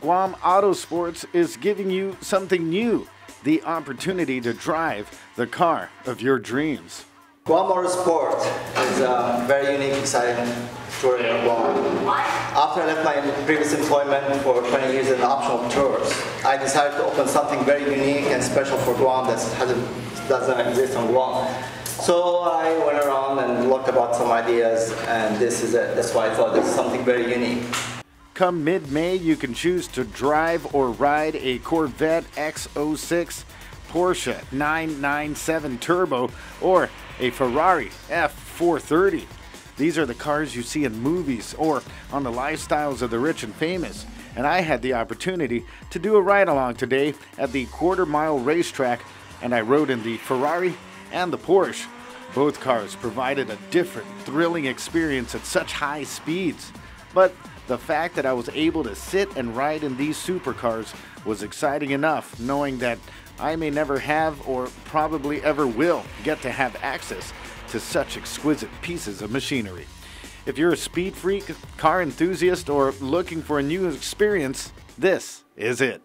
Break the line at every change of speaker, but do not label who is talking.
Guam Autosports is giving you something new, the opportunity to drive the car of your dreams.
Guam Autosport is a very unique, exciting story in Guam. After I left my previous employment for 20 years in optional tours, I decided to open something very unique and special for Guam that doesn't exist on Guam. So I went around and looked about some ideas, and this is it. That's why I thought this is something very unique.
Come mid-May, you can choose to drive or ride a Corvette X06, Porsche 997 Turbo, or a Ferrari F430. These are the cars you see in movies or on the lifestyles of the rich and famous. And I had the opportunity to do a ride-along today at the quarter-mile racetrack, and I rode in the Ferrari and the Porsche. Both cars provided a different, thrilling experience at such high speeds. But the fact that I was able to sit and ride in these supercars was exciting enough, knowing that I may never have or probably ever will get to have access to such exquisite pieces of machinery. If you're a speed freak, car enthusiast, or looking for a new experience, this is it.